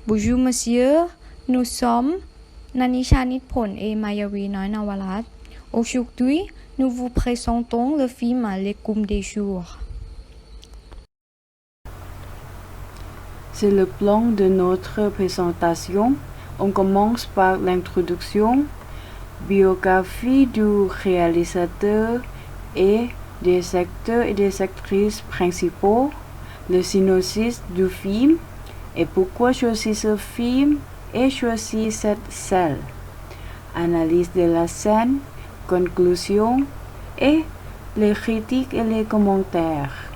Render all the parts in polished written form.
Bonjour monsieur, nous sommes Nanisha Nitpon et Mayawi Noinawalat. Aujourd'hui, nous vous présentons le film L'écume des jours. C'est le plan de notre présentation. On commence par l'introduction, biographie du réalisateur et des acteurs et des actrices principaux, le synopsis du film et pourquoi choisir ce film et choisir cette salle, analyse de la scène, conclusion et les critiques et les commentaires.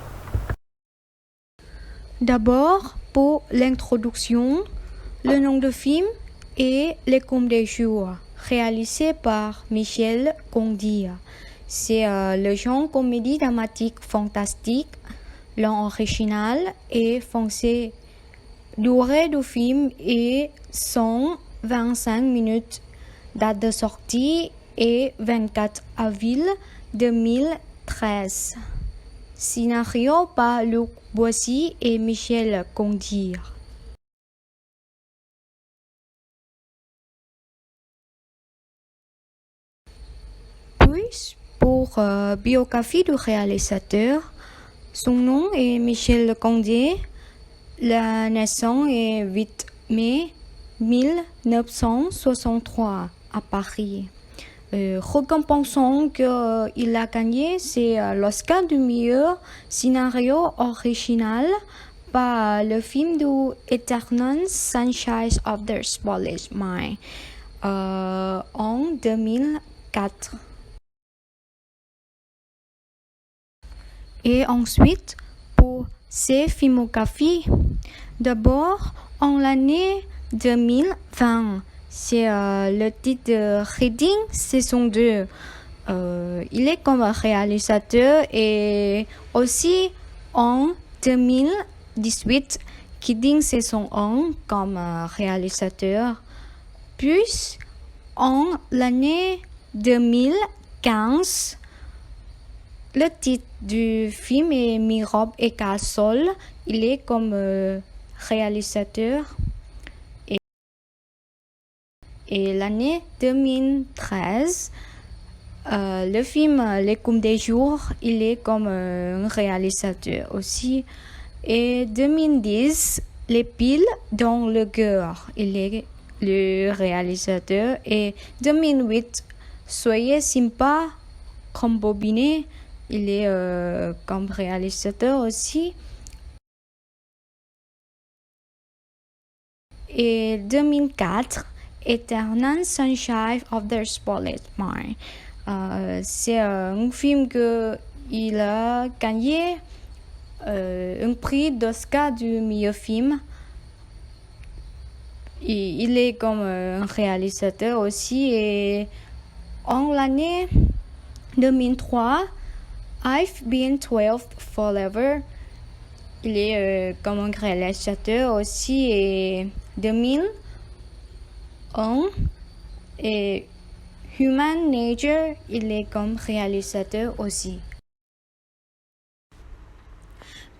D'abord, pour l'introduction, le nom du film est L'écume des jours, réalisé par Michel Gondry. C'est le genre comédie dramatique fantastique. Langue originale est français. Durée du film est 125 minutes. Date de sortie est 24 avril 2013. Scénario par Luc Boissy et Michel Gondry. Puis, pour biographie du réalisateur, son nom est Michel Gondry. La naissance est 8 mai 1963 à Paris. Récompensant qu'il a gagné, c'est l'Oscar du meilleur scénario original par le film du Eternal Sunshine of the Spotless Mind en 2004. Et ensuite, pour ses filmographies, d'abord en l'année 2020, c'est le titre de Reading saison 2. Il est comme réalisateur et aussi en 2018, Kidding saison 1 comme réalisateur. Puis en l'année 2015, le titre du film est Mirobe et Castle. Il est comme réalisateur. Et l'année 2013, le film L'écume des jours, il est comme un réalisateur aussi. Et 2010, Les piles dans le cœur, il est le réalisateur. Et 2008, Soyez sympa comme Bobinet, il est comme réalisateur aussi. Et 2004, Eternal Sunshine of the Spotless Mind. C'est un film qu'il a gagné un prix d'Oscar du meilleur film. Il est comme un réalisateur aussi. Et en l'année 2003, I've Been 12 Forever. Il est comme un réalisateur aussi. Et 2001, et Human Nature, il est comme réalisateur aussi.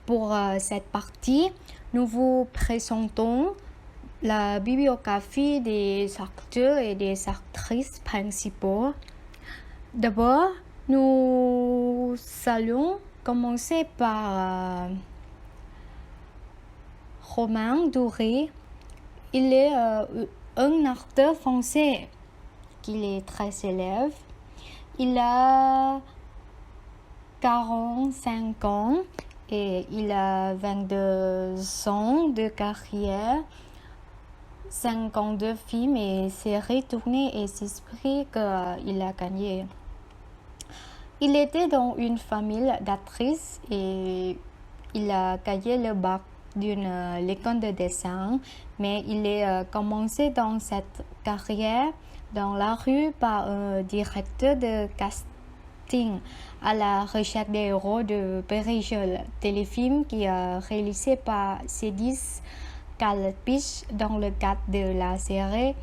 Pour cette partie, nous vous présentons la bibliographie des acteurs et des actrices principaux. D'abord, nous allons commencer par Romain Duris. Il est un acteur français qui est très célèbre. Il a 45 ans et il a 22 ans de carrière, 52 films et séries tournées et s'explique qu'il a gagné. Il était dans une famille d'actrices et il a gagné le bac d'une école de dessin, mais il est commencé dans cette carrière dans la rue par un directeur de casting à la recherche des héros de Berigel, téléfilm qui est réalisé par Cédis Calpich dans le cadre de la série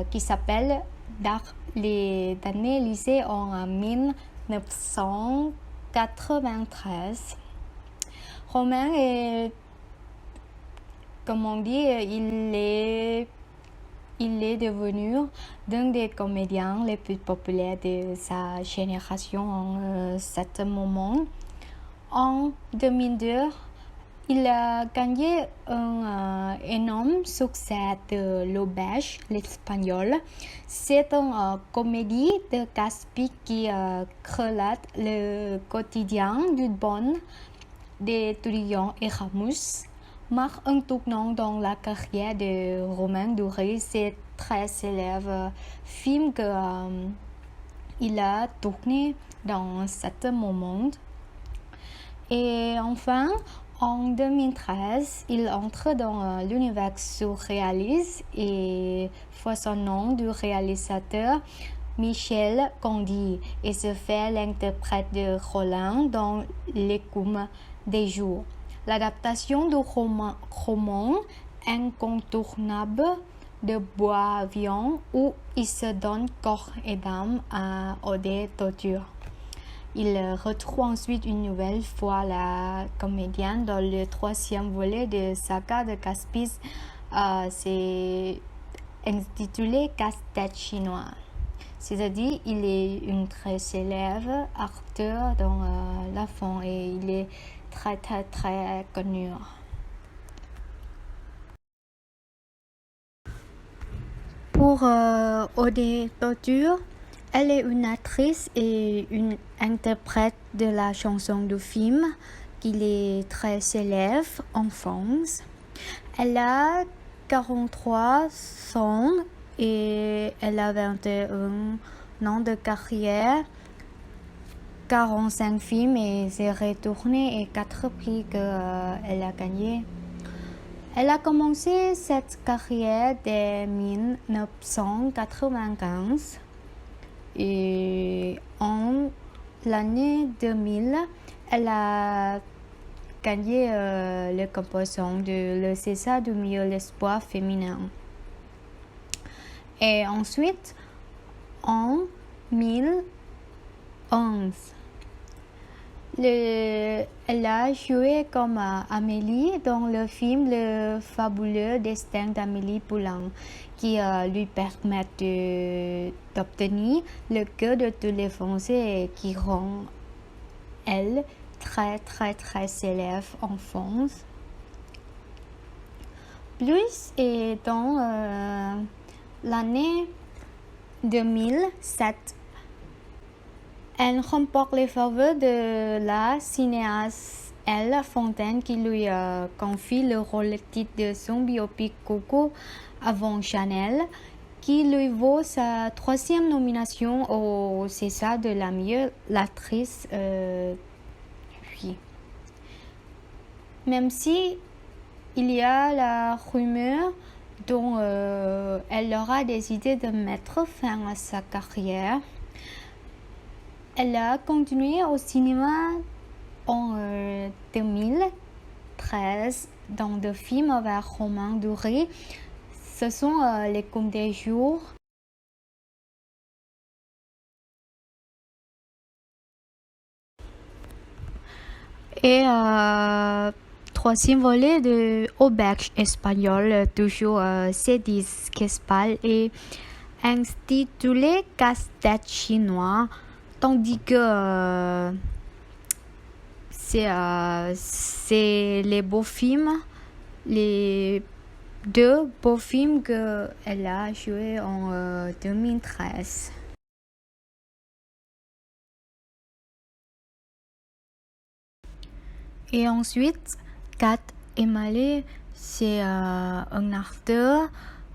qui s'appelle Dark les années lycée en 1993. Romain est comme on dit, il est devenu l'un des comédiens les plus populaires de sa génération en ce moment. En 2002, il a gagné un énorme succès de L'Auberge, l'Espagnol. C'est une comédie de Gatsby qui relate le quotidien du bon d'étudiants Erasmus. Marque un tournant dans la carrière de Romain Duris. C'est très célèbre film qu'il a tourné dans ce moment. Et enfin, en 2013, il entre dans l'univers surréaliste et voit son nom du réalisateur Michel Gondry et se fait l'interprète de Roland dans L'écume des jours. L'adaptation du roman incontournable de Boisvient où il se donne corps et âme à Odé Torture. Il retrouve ensuite une nouvelle fois la comédienne dans le troisième volet de saga de Gatsby. C'est intitulé Casse-tête chinois. C'est-à-dire, il est un très célèbre acteur dans la fin et il est très très très connu. Pour Odé Torture, elle est une actrice et une interprète de la chanson du film qui est très célèbre en France. Elle a 43 ans et elle a 21 ans de carrière, 45 films et séries tournées et 4 prix qu'elle a gagnés. Elle a commencé cette carrière dès 1995 et en l'année 2000, elle a gagné le composition de le César du meilleur espoir féminin. Et ensuite, en 2011, elle a joué comme Amélie dans le film Le fabuleux destin d'Amélie Poulain, qui lui permet d'obtenir le cœur de tous les Français et qui rend elle très très très célèbre en France. Plus et dans l'année 2007, elle remporte les faveurs de la cinéaste Elle Fontaine qui lui confie le rôle titre de son biopic Coco avant Chanel, qui lui vaut sa 3e nomination au César de la meilleure actrice. Même si il y a la rumeur dont elle aura décidé de mettre fin à sa carrière, elle a continué au cinéma en 2013 dans deux films avec Romain Duris. Ce sont L'écume des jours et troisième volet de Auberge espagnole, toujours C10 Quespal et intitulé Casse-tête chinois, tandis que c'est les beaux films, les deux beaux films qu'elle a joués en 2013. Et ensuite, Kat Emale, c'est un acteur,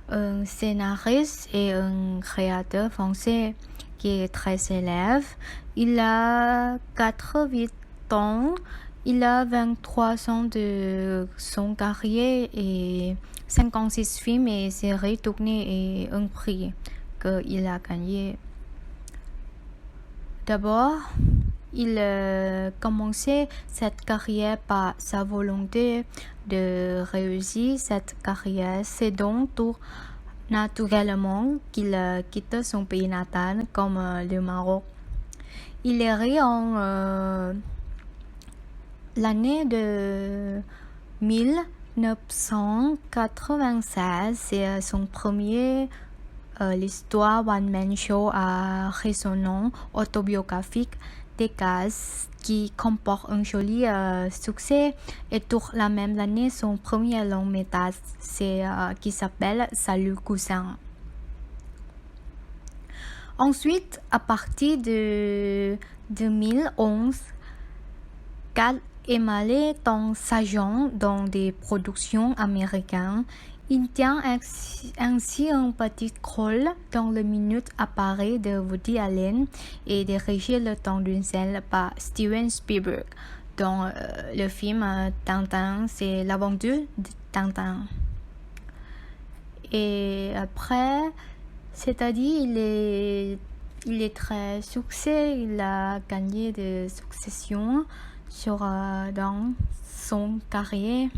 un scénariste et un créateur français qui est très célèbre. Il a 88 ans, il a 23 ans de son carrière et 56 films et séries tournées et un prix qu'il a gagné. D'abord, il a commencé cette carrière par sa volonté de réussir cette carrière. C'est donc tout naturellement qu'il quitte son pays natal comme le Maroc. Il est né en l'année de 1996, c'est son premier l'histoire One Man Show à résonance autobiographique des Gaz qui comporte un joli succès et tourne la même année son premier long métrage qui s'appelle Salut cousin. Ensuite, à partir de 2011, Gaz est mêlé dans sa genre dans des productions américaines. Il tient ainsi un petit rôle dans le Minute à Paris de Woody Allen et dirigé Le temps d'une scène par Steven Spielberg. Dans le film Tintin, c'est l'aventure de Tintin. Et après, c'est-à-dire il est très succès, il a gagné des successions dans son carrière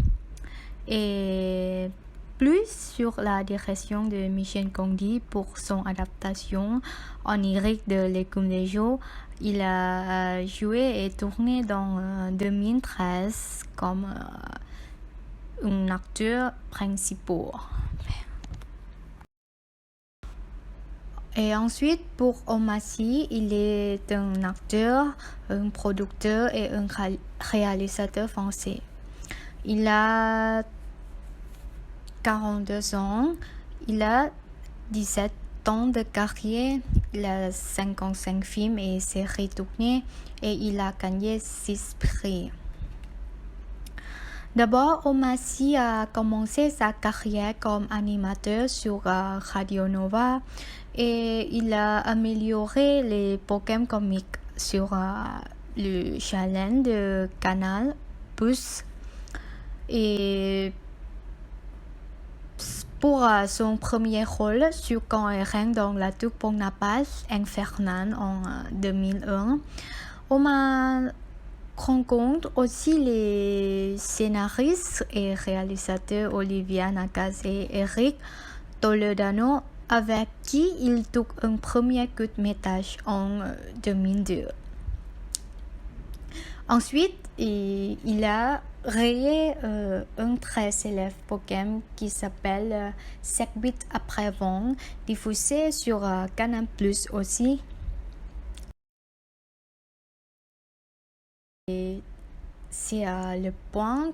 et plus sur la direction de Michel Gondry pour son adaptation onirique de L'écume des jours. Il a joué et tourné dans 2013 comme un acteur principal. Et ensuite, pour Omar Sy, il est un acteur, un producteur et un réalisateur français. Il a 42 ans, il a 17 ans de carrière, il a 55 films et séries tournées et il a gagné 6 prix. D'abord, Omar Sy a commencé sa carrière comme animateur sur Radio Nova et il a amélioré les programmes comiques sur le challenge de Canal+. Et pour son premier rôle sur Quand et Reine dans La Tour Bonaparte Infernale en 2001, Omar rencontre aussi les scénaristes et réalisateurs Olivia Nakache et Eric Toledano, avec qui il tourne un premier court-métrage en 2002. Ensuite, il a créé un très célèbre programme qui s'appelle 7-8 après-vente, diffusé sur Canal+ aussi. Et c'est le point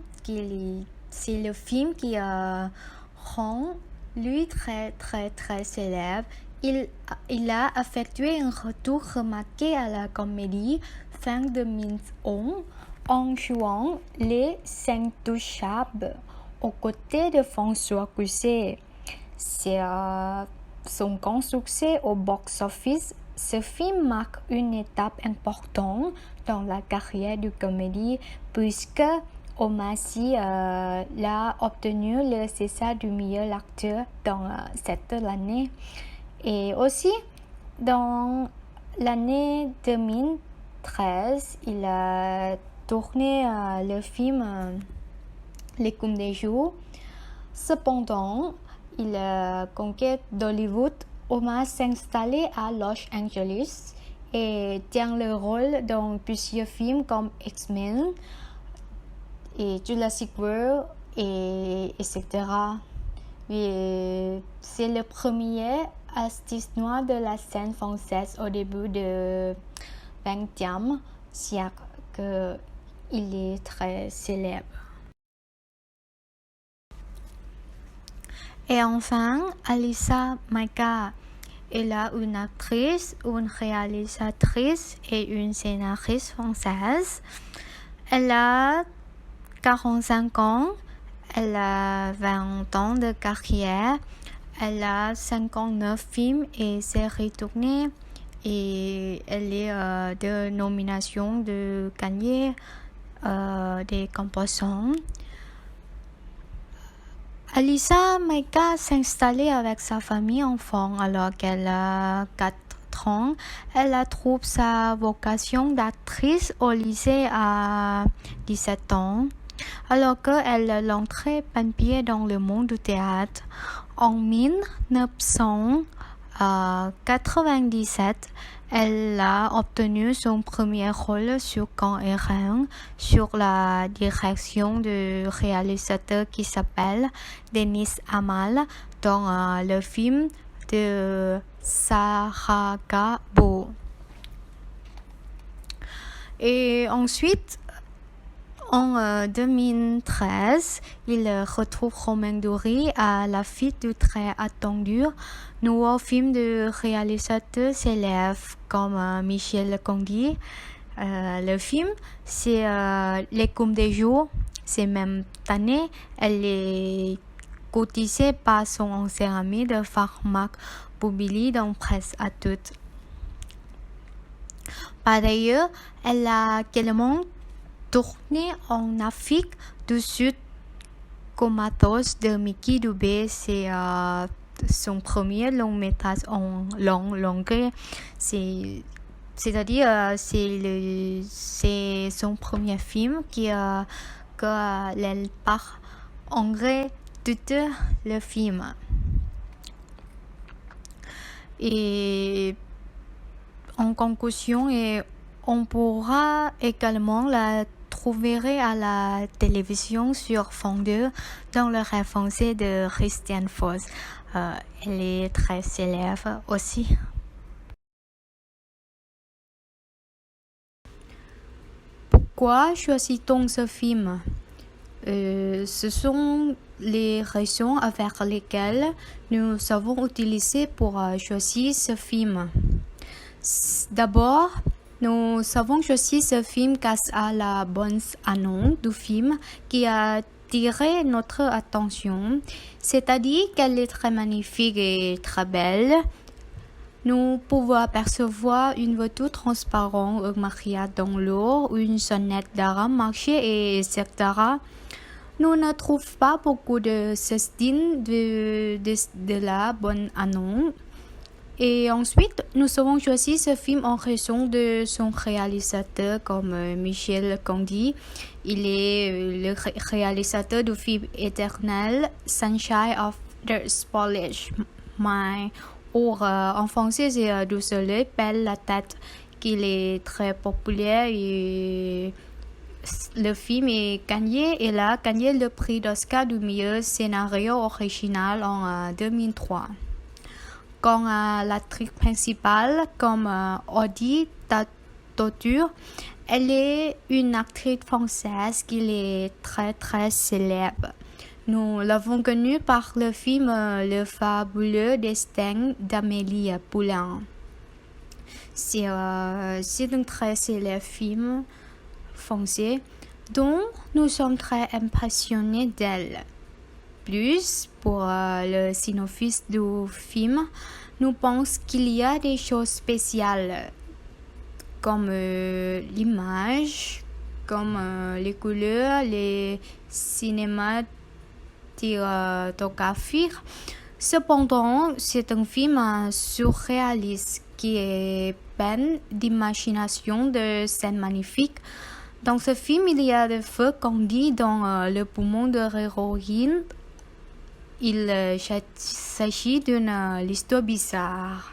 c'est le film qui rend lui très très très célèbre. Il a effectué un retour remarqué à la comédie fin 2011 en jouant les Intouchables aux côtés de François Cluzet. C'est son grand succès au box-office. Ce film marque une étape importante dans la carrière du comédien puisque Omar Sy l'a obtenu le César du meilleur acteur dans cette année. Et aussi, dans l'année 2013, il a tourné le film L'écume des jours. Cependant, il conquiert d'Hollywood. Omar s'installe à Los Angeles et tient le rôle dans plusieurs films comme X-Men et Jurassic World etc. Et c'est le premier artiste noir de la scène française au début du XXe siècle qu'il est très célèbre. Et enfin, Alyssa Maïka. Elle est une actrice, une réalisatrice et une scénariste française. Elle a 45 ans, elle a 20 ans de carrière, elle a 59 films et séries tournées et elle est de nomination de gagner des compositions. Alyssa Maïka s'installait avec sa famille enfant alors qu'elle a 4 ans. Elle a trouvé sa vocation d'actrice au lycée à 17 ans, alors qu'elle entrait plein pied dans le monde du théâtre. En 1999, 1997, elle a obtenu son premier rôle sur Quand et Rien, sur la direction du réalisateur qui s'appelle Denis Amal, dans le film de Saragabo. Et ensuite, en 2013, il retrouve Romain Duris à la suite du très attendu nouveau film de réalisateurs célèbres comme Michel Gondry. Le film, c'est L'écume des jours. Cette même année, elle est cotisée par son ancien ami de Pharmac Bobili dans Presse à toutes. Par ailleurs, elle a également tourné en Afrique du Sud Comatose de Mickey Dubé. C'est son premier long métrage en langue. C'est-à-dire c'est son premier film que elle part en anglais tout le film. Et en conclusion, on pourra également la trouver à la télévision sur France 2 dans le rêve français de Christiane Foss. Elle est très célèbre aussi. Pourquoi choisit-on ce film? Ce sont les raisons avec lesquelles nous avons utilisé pour choisir ce film. D'abord, nous avons choisi ce film grâce à la bonne annonce du film qui a attiré notre attention, c'est-à-dire qu'elle est très magnifique et très belle. Nous pouvons apercevoir une voiture transparente, un mariage dans l'eau, une sonnette d'arame marché, etc. Nous ne trouvons pas beaucoup de signes de la bonne annonce. Et ensuite, nous avons choisi ce film en raison de son réalisateur comme Michel Gondry. Il est le réalisateur du film éternel Sunshine of the Spotless Mind. Or, en français, c'est Du soleil pèle la tête, qu'il est très populaire et le film il a gagné le prix d'Oscar du meilleur scénario original en 2003. Quand l'actrice principale, comme Audrey Tautou, elle est une actrice française qui est très très célèbre. Nous l'avons connue par le film Le fabuleux destin d'Amélie Poulain. C'est un très célèbre film français dont nous sommes très impressionnés d'elle. Plus pour le synopsis du film, nous pensons qu'il y a des choses spéciales comme l'image, comme les couleurs, les cinématographies. Cependant, c'est un film surréaliste qui est plein d'imagination, de scènes magnifiques. Dans ce film, il y a des feux candis dans le poumon de l'héroïne. Il s'agit d'une histoire bizarre.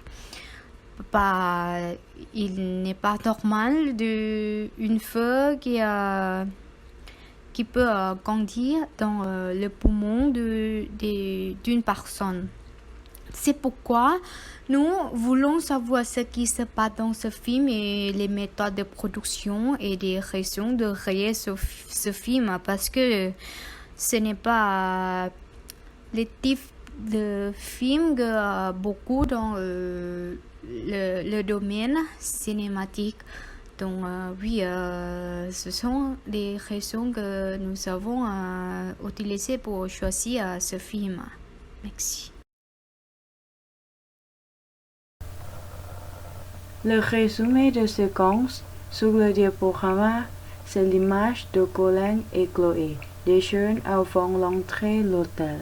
Il n'est pas normal d'une feu qui peut grandir dans le poumon d'une personne. C'est pourquoi nous voulons savoir ce qui se passe dans ce film et les méthodes de production et des raisons de créer ce film, parce que ce n'est pas le type de film que beaucoup dans le domaine cinématique. Donc oui, ce sont des raisons que nous avons utilisées pour choisir ce film. Merci. Le résumé de séquence sur le diaporama, c'est l'image de Colin et Chloé, des jeunes avant l'entrée de l'hôtel.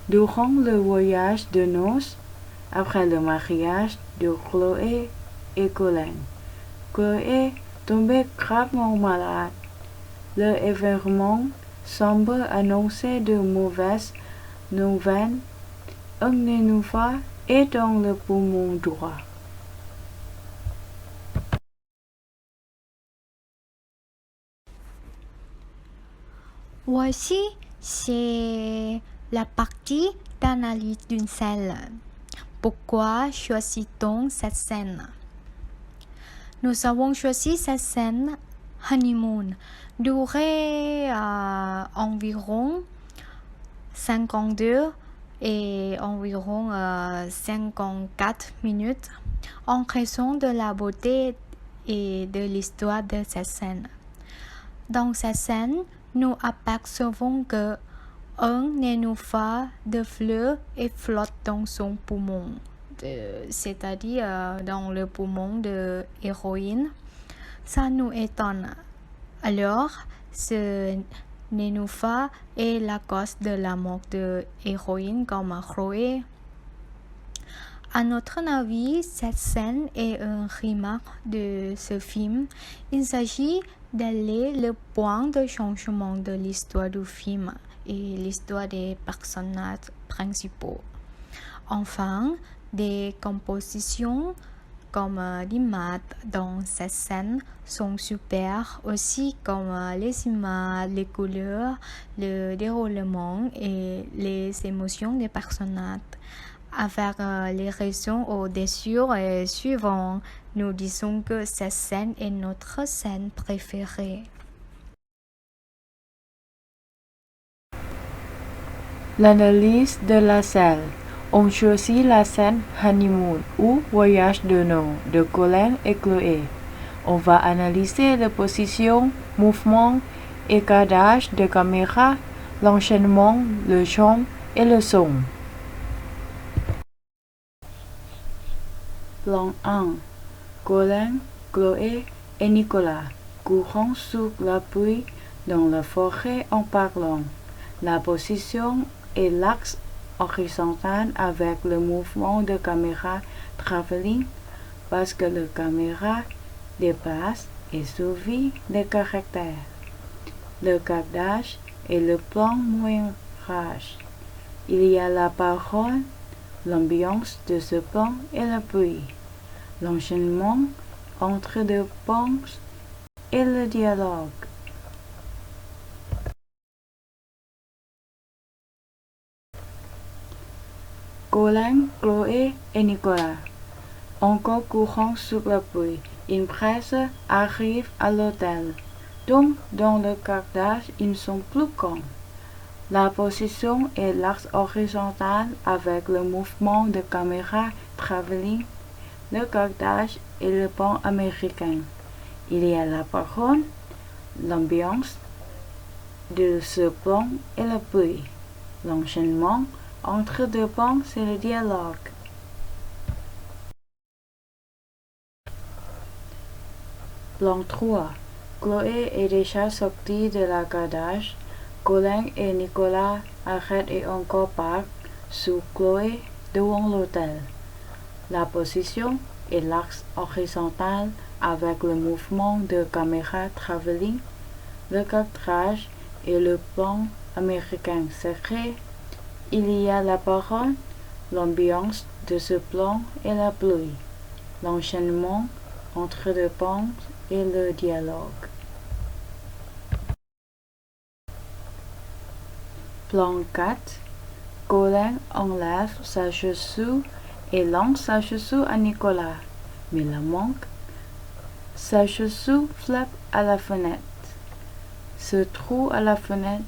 Durant le voyage de noces, après le mariage de Chloé et Colin, Chloé tombait gravement malade. Le événement semble annoncer de mauvaises nouvelles. Un nénuphar et dans le poumon droit. Voici, c'est la partie d'analyse d'une selle. Pourquoi choisit-on cette scène? Nous avons choisi cette scène honeymoon, durée environ 52 et environ 54 minutes, en raison de la beauté et de l'histoire de cette scène. Dans cette scène, nous apercevons que un nénuphar de fleurs et flotte dans son poumon, c'est-à-dire dans le poumon de l'héroïne. Ça nous étonne. Alors, ce nénuphar est la cause de la mort de l'héroïne comme Chloé. À notre avis, cette scène est une remarque de ce film. Il s'agit d'aller le point de changement de l'histoire du film et l'histoire des personnages principaux. Enfin, des compositions comme l'image dans cette scène sont super, aussi comme les images, les couleurs, le déroulement et les émotions des personnages. Avec les raisons au-dessus et suivantes, nous disons que cette scène est notre scène préférée. L'analyse de la scène. On choisit la scène honeymoon ou voyage de noces de Colin et Chloé. On va analyser les positions, mouvements et cadrage de caméra, l'enchaînement, le chant et le son. Plan 1. Colin, Chloé et Nicolas courant sous la pluie dans la forêt en parlant. La position est l'axe horizontal avec le mouvement de caméra travelling parce que la caméra dépasse et suivit les caractères. Le cadrage est le plan moyen-range. Il y a la parole, l'ambiance de ce plan et la pluie, l'enchaînement entre deux plans et le dialogue. Colin, Chloé et Nicolas. Encore courant sous la pluie, une presse arrive à l'hôtel. Donc, dans le cadrage, ils sont plus calmes. La position est l'axe horizontal avec le mouvement de caméra travelling. Le cadrage est le plan américain. Il y a la parole, l'ambiance de ce plan et la pluie. L'enchaînement entre deux plans, c'est le dialogue. Plan 3. Chloé est déjà sortie de la cadrage. Colin et Nicolas arrêtent et encore partent sous Chloé devant l'hôtel. La position est l'axe horizontal avec le mouvement de caméra travelling. Le cadrage est le plan américain serré. Il y a la parole, l'ambiance de ce plan et la pluie, l'enchaînement entre deux plans et le dialogue. Plan 4. Colin enlève sa chaussure et lance sa chaussure à Nicolas, mais la manque. Sa chaussure flappe à la fenêtre. Ce trou à la fenêtre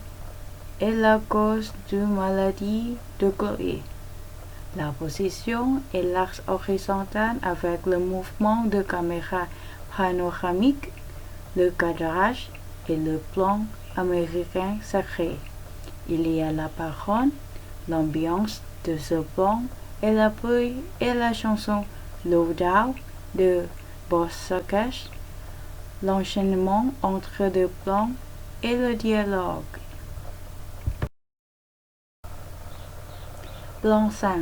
est la cause de maladie de Chloé. La position est l'axe horizontal avec le mouvement de caméra panoramique, le cadrage et le plan américain sacré. Il y a la parole, l'ambiance de ce plan et la pluie et la chanson Low Down de Bossakash, l'enchaînement entre deux plans et le dialogue. Plan 5.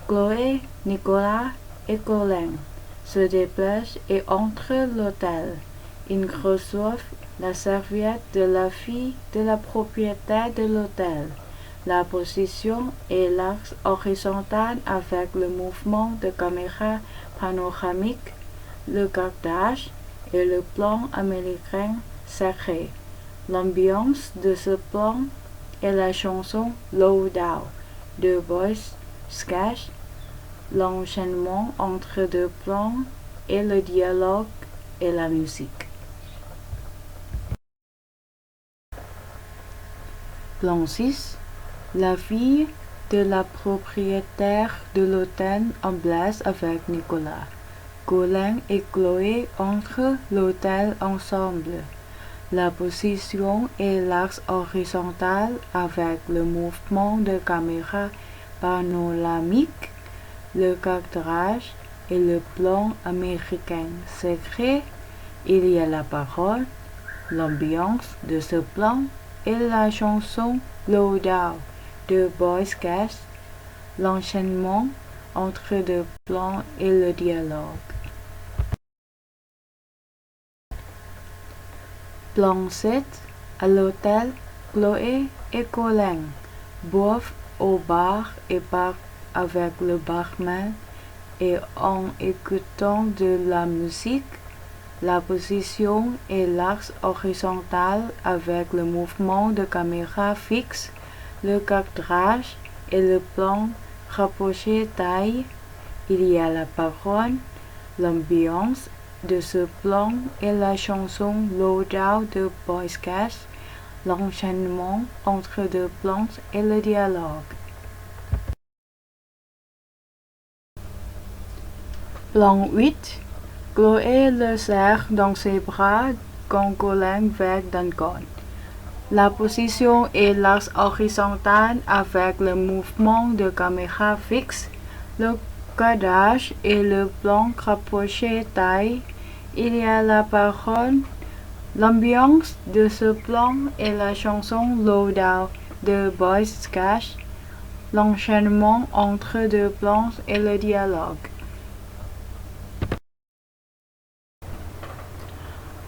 Chloé, Nicolas et Colin se déplacent et entrent l'hôtel. Ils reçoivent la serviette de la fille de la propriétaire de l'hôtel. La position est l'axe horizontal avec le mouvement de caméra panoramique, le cadrage et le plan américain sacré. L'ambiance de ce plan est la chanson Low Down de Boy Sketch, l'enchaînement entre deux plans et le dialogue et la musique. Plan 6. La fille de la propriétaire de l'hôtel en place avec Nicolas. Colin et Chloé entrent l'hôtel ensemble. La position est l'axe horizontal avec le mouvement de caméra panoramique, le cadrage et le plan américain secret. Il y a la parole, l'ambiance de ce plan et la chanson Low Down de Boy Sketch, l'enchaînement entre deux plans et le dialogue. Plan 7. À l'hôtel, Chloé et Colin boivent au bar et partent avec le barman et en écoutant de la musique. La position est l'axe horizontal avec le mouvement de caméra fixe, le cadrage et le plan rapproché taille. Il y a la parole, l'ambiance de ce plan et la chanson Low Down de Boy Sketch, l'enchaînement entre deux plans et le dialogue. Plan 8. Chloé le serre dans ses bras quand Colin va d'un côté. La position est l'axe horizontal avec le mouvement de caméra fixe, le cadrage et le plan rapproché taille. Il y a la parole, l'ambiance de ce plan et la chanson Low Down de Boy Sketch, l'enchaînement entre deux plans et le dialogue.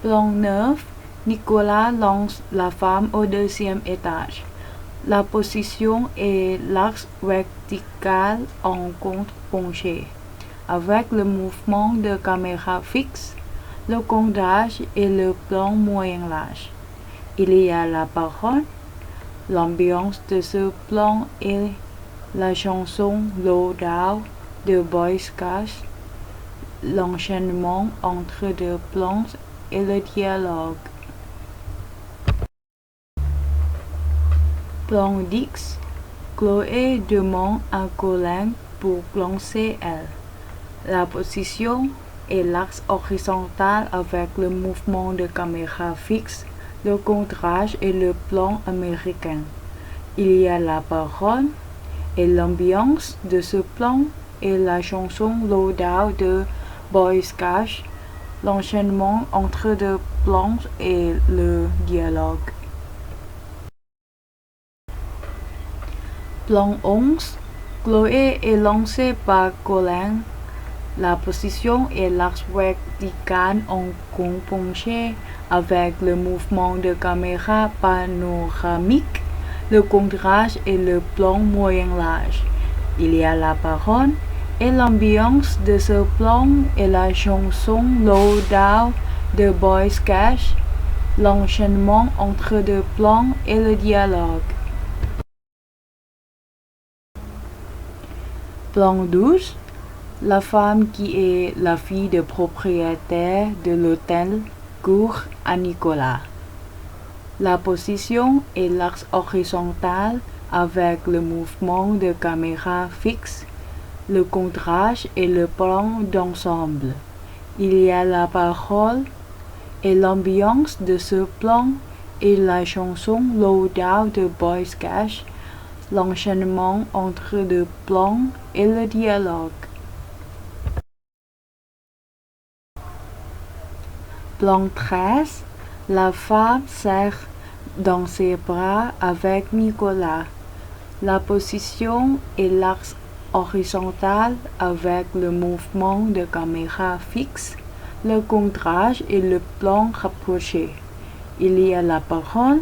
Plan 9. Nicolas lance la femme au deuxième étage. La position est l'axe vertical en contre-penché, avec le mouvement de caméra fixe, le cadrage et le plan moyen large. Il y a la parole, l'ambiance de ce plan et la chanson Low Down de Boy Sketch, l'enchaînement entre deux plans et le dialogue. Plan 10. Chloé demande à Colin pour lancer elle. La position est l'axe horizontal avec le mouvement de caméra fixe, le cadrage et le plan américain. Il y a la parole et l'ambiance de ce plan et la chanson Low Down de Boy Sketch, l'enchaînement entre deux plans et le dialogue. Plan 11. Chloé est lancée par Colin. La position est l'axe vertical en contre-penché avec le mouvement de caméra panoramique, le cadrage et le plan moyen large. Il y a la parole et l'ambiance de ce plan et la chanson Low Down de Boy Sketch, l'enchaînement entre deux plans et le dialogue. Plan 12. La femme qui est la fille du propriétaire de l'hôtel court à Nicolas. La position est l'axe horizontal avec le mouvement de caméra fixe, le cadrage et le plan d'ensemble. Il y a la parole et l'ambiance de ce plan et la chanson Low Down de Boy Sketch, l'enchaînement entre deux plans et le dialogue. Plan 13. La femme serre dans ses bras avec Nicolas. La position est l'axe horizontal avec le mouvement de caméra fixe, le cadrage et le plan rapproché. Il y a la parole,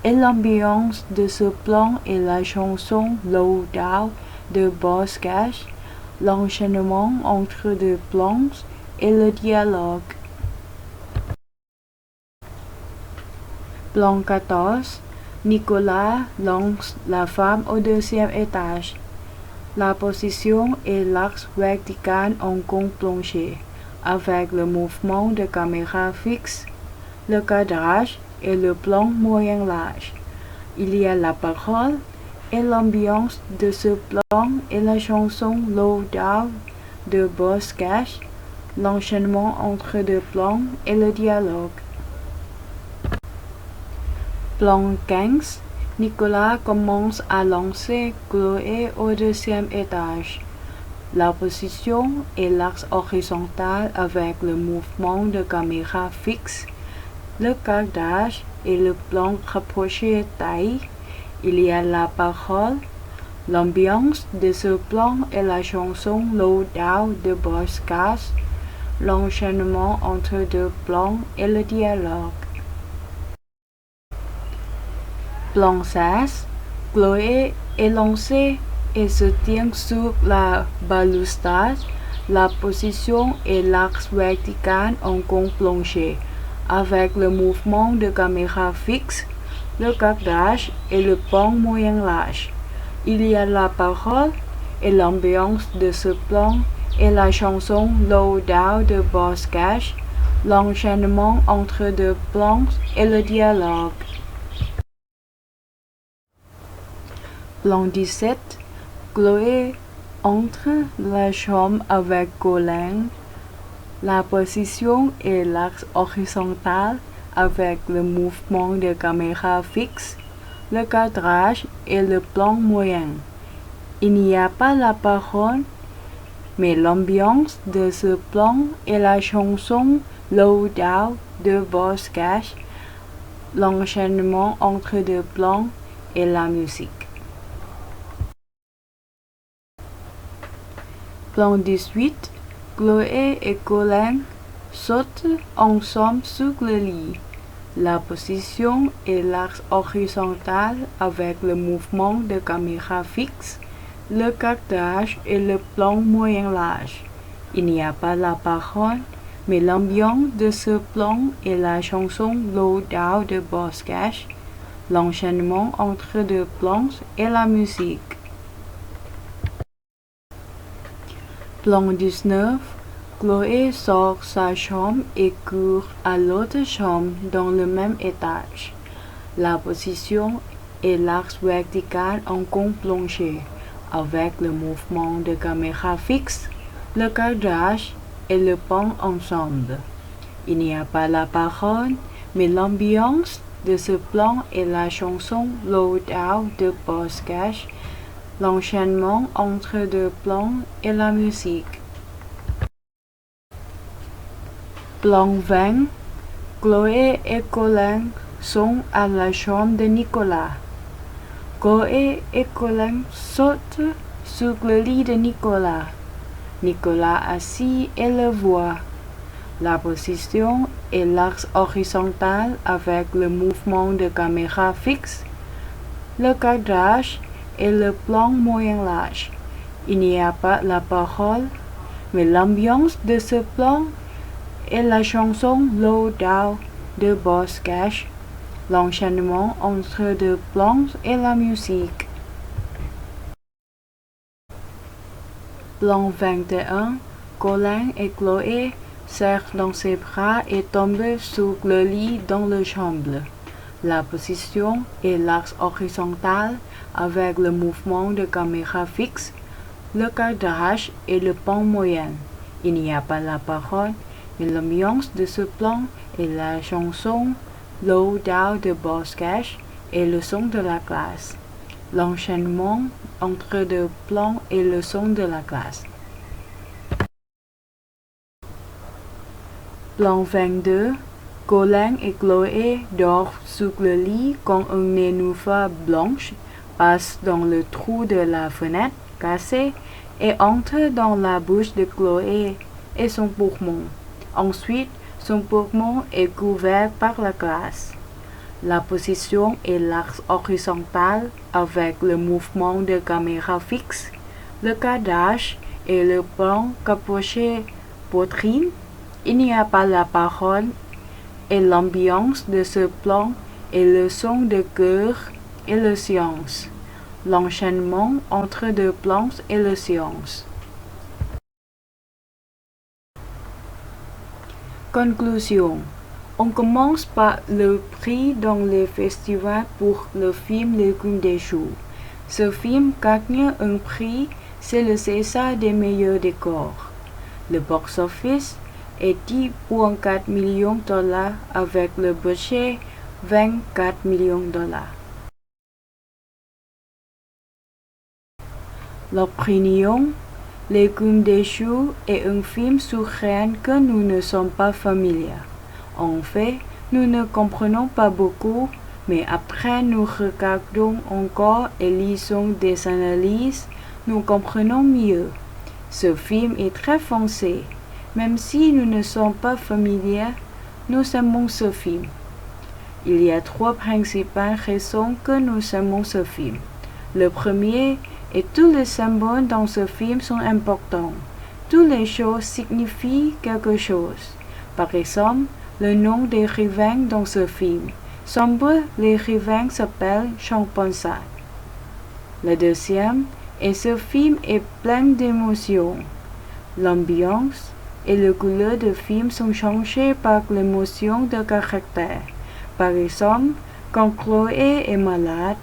et l'ambiance de ce plan est la chanson Low Down de Boss Cash, l'enchaînement entre deux plans et le dialogue. Plan 14. Nicolas lance la femme au deuxième étage. La position est l'axe vertical en contre-plongée, avec le mouvement de caméra fixe, le cadrage et le plan moyen large. Il y a la parole et l'ambiance de ce plan et la chanson Low Down de Boss Cash, l'enchaînement entre deux plans et le dialogue. Plan 15. Nicolas commence à lancer Chloé au deuxième étage. La position est l'axe horizontal avec le mouvement de caméra fixe, le cadrage et le plan rapproché taille. Il y a la parole. L'ambiance de ce plan est la chanson Low Down de Boss Cash, l'enchaînement entre deux plans et le dialogue. Plan 16. Chloé est lancée et se tient sur la balustrade. La position est l'axe vertical en contre-plongée, avec le mouvement de caméra fixe, le cadrage et le plan moyen large. Il y a la parole et l'ambiance de ce plan est la chanson Low Down de Boss Cash, l'enchaînement entre deux plans et le dialogue. Plan 17. Chloé entre la chambre avec Colin. La position est l'axe horizontal avec le mouvement de caméra fixe, le cadrage et le plan moyen. Il n'y a pas la parole, mais l'ambiance de ce plan est la chanson Low Down de Boss Cash, l'enchaînement entre deux plans et la musique. Plan 18. Chloé et Colin sautent ensemble sur le lit. La position est l'axe horizontal avec le mouvement de caméra fixe, le cadrage et le plan moyen large. Il n'y a pas la parole, mais l'ambiance de ce plan est la chanson Low Down de Boss Cash, l'enchaînement entre deux plans et la musique. Plan 19. Chloé sort sa chambre et court à l'autre chambre dans le même étage. La position est l'axe vertical en contre-plongée, avec le mouvement de caméra fixe, le cadrage et le plan ensemble. Il n'y a pas la parole, mais l'ambiance de ce plan est la chanson Low Down de Boss Cash, l'enchaînement entre deux plans et la musique. Plan 20. Chloé et Colin sont à la chambre de Nicolas. Chloé et Colin sautent sur le lit de Nicolas. Nicolas assis et le voit. La position est l'axe horizontal avec le mouvement de caméra fixe, le cadrage et le plan moyen large. Il n'y a pas la parole, mais l'ambiance de ce plan est la chanson Low Down de Boss Cash, l'enchaînement entre deux plans et la musique. Plan 21. Colin et Chloé serrent dans ses bras et tombent sur le lit dans la chambre. La position est l'axe horizontal avec le mouvement de caméra fixe, le cadrage et le plan moyen. Il n'y a pas la parole, mais l'ambiance de ce plan est la chanson Low Down de Boss Cash et le son de la classe. L'enchaînement entre deux plans et le son de la classe. Plan 22. Colin et Chloé dorment sur le lit quand une nénuphar blanche passe dans le trou de la fenêtre cassée et entre dans la bouche de Chloé et son poumon. Ensuite, son poumon est couvert par la glace. La position est l'axe horizontal avec le mouvement de caméra fixe, le cadage et le plan capuché poitrine. Il n'y a pas la parole et l'ambiance de ce plan est le son de cœur et le silence, l'enchaînement entre deux plans et le silence. Conclusion. On commence par le prix dans les festivals pour le film Légumes des choux. Ce film gagne un prix, c'est le César des meilleurs décors. Le box-office est 10,4 millions de dollars avec le budget 24 millions de dollars. L'opinion. Légumes des choux est un film sur rien que nous ne sommes pas familiers. En fait, nous ne comprenons pas beaucoup, mais après nous regardons encore et lisons des analyses, nous comprenons mieux. Ce film est très foncé. Même si nous ne sommes pas familiers, nous aimons ce film. Il y a trois principales raisons que nous aimons ce film. Le premier, et tous les symboles dans ce film sont importants. Toutes les choses signifient quelque chose. Par exemple, le nom des riverains dans ce film. Sombre, les riverains s'appellent Champansat. Le deuxième, et ce film est plein d'émotions. L'ambiance et les couleurs du film sont changées par l'émotion de caractère. Par exemple, quand Chloé est malade,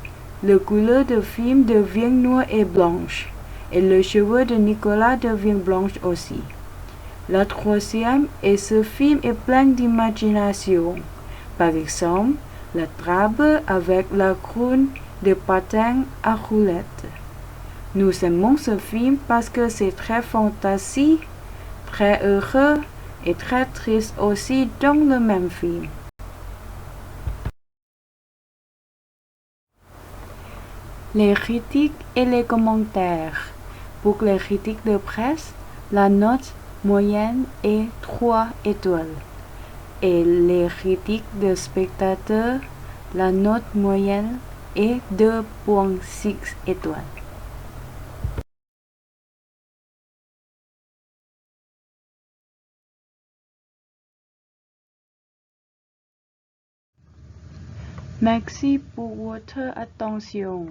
la couleur du film devient noire et blanche, et le cheveu de Nicolas devient blanche aussi. La troisième est ce film est plein d'imagination. Par exemple, la trappe avec la couronne de patins à roulettes. Nous aimons ce film parce que c'est très fantastique, très heureux et très triste aussi dans le même film. Les critiques et les commentaires. Pour les critiques de presse, la note moyenne est 3 étoiles. Et les critiques de spectateurs, la note moyenne est 2,6 étoiles. Merci pour votre attention.